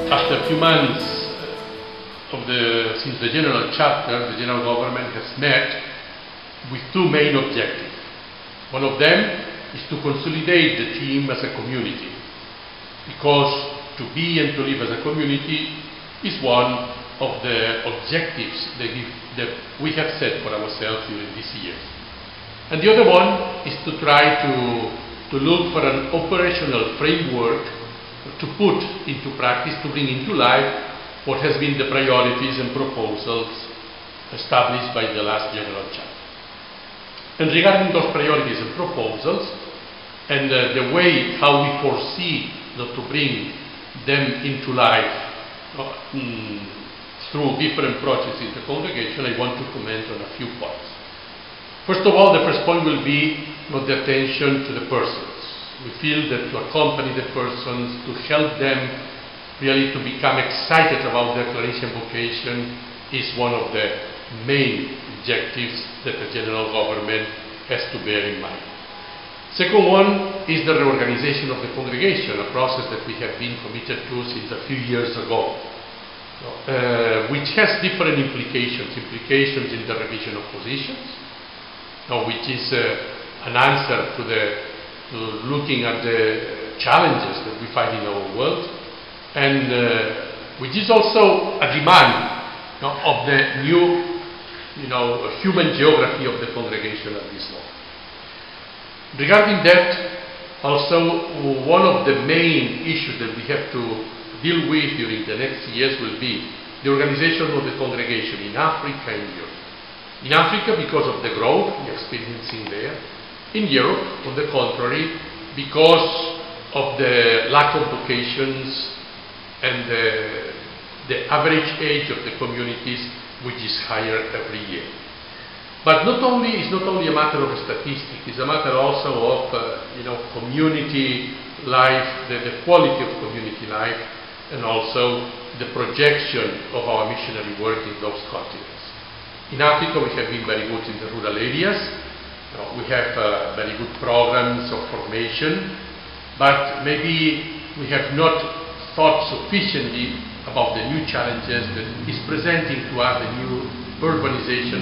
After a few months since the general chapter, the general government has met with two main objectives. One of them is to consolidate the team as a community, because to be and to live as a community is one of the objectives that we have set for ourselves during these years. And the other one is to try to look for an operational framework to put into practice, to bring into life what has been the priorities and proposals established by the last general chapter. And regarding those priorities and proposals, and the way how we foresee to bring them into life through different projects in the congregation, I want to comment on a few points. First of all, the first point will be the attention to the persons. We feel that to accompany the persons, to help them really to become excited about their Claretian vocation is one of the main objectives that the general government has to bear in mind. Second one is the reorganization of the congregation, a process that we have been committed to since a few years ago, which has different implications in the revision of positions, which is an answer to looking at the challenges that we find in our world, and which is also a demand of the new human geography of the congregation at this moment. Regarding that, also one of the main issues that we have to deal with during the next years will be the organization of the congregation in Africa and Europe. In Africa, because of the growth we are experiencing there. In Europe, on the contrary, because of the lack of vocations and the average age of the communities, which is higher every year. But it's not only a matter of statistics, it's a matter also of community life, the quality of community life, and also the projection of our missionary work in those continents. In Africa, we have been very good in the rural areas. We have very good programs of formation, but maybe we have not thought sufficiently about the new challenges that is presenting to us the new urbanization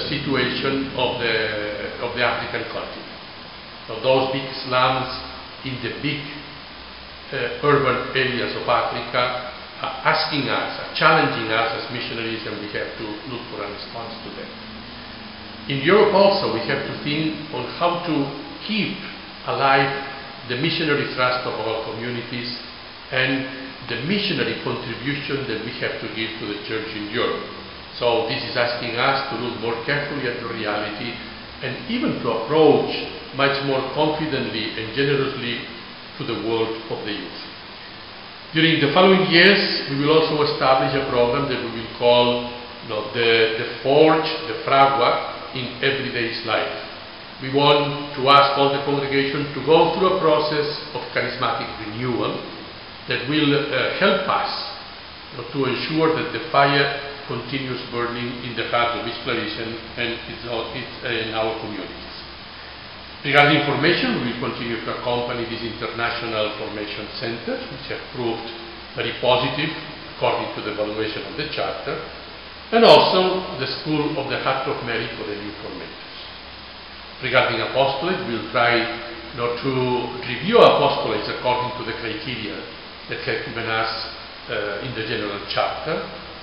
situation of the African continent. So those big slums in the big urban areas of Africa are asking us, are challenging us as missionaries, and we have to look for a response to them. In Europe also, we have to think on how to keep alive the missionary thrust of our communities and the missionary contribution that we have to give to the church in Europe. So this is asking us to look more carefully at the reality and even to approach much more confidently and generously to the world of the youth. During the following years, we will also establish a program that we will call the Forge, the Fragua, in everyday's life. We want to ask all the congregation to go through a process of charismatic renewal that will help us to ensure that the fire continues burning in the heart of each Claretian and in our communities. Regarding formation, we will continue to accompany these international formation centers, which have proved very positive according to the evaluation of the charter, and also the School of the Heart of Mary for the new formators. Regarding apostolate, we will try to review apostolates according to the criteria that have given us in the general chapter,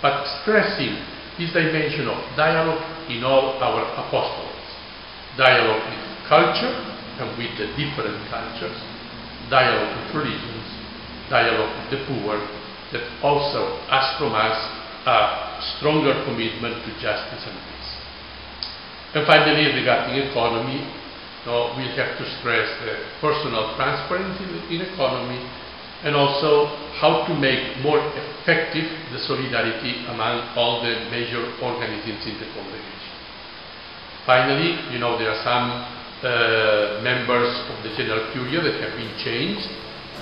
but stressing this dimension of dialogue in all our apostolates. Dialogue with culture and with the different cultures, dialogue with religions, dialogue with the poor, that also ask from us a stronger commitment to justice and peace. And finally, regarding economy, we have to stress the personal transparency in economy, and also how to make more effective the solidarity among all the major organisms in the congregation. Finally, there are some members of the General Curia that have been changed.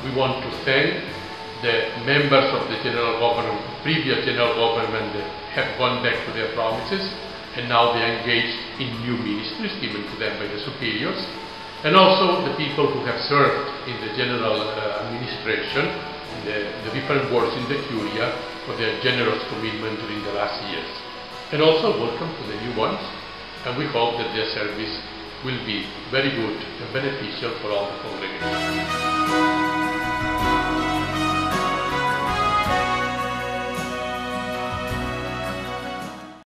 We want to thank the members of the general government, previous general government, that have gone back to their provinces and now they are engaged in new ministries given to them by the superiors, and also the people who have served in the general administration the different works in the Curia for their generous commitment during the last years. And also welcome to the new ones, and we hope that their service will be very good and beneficial for all the congregation.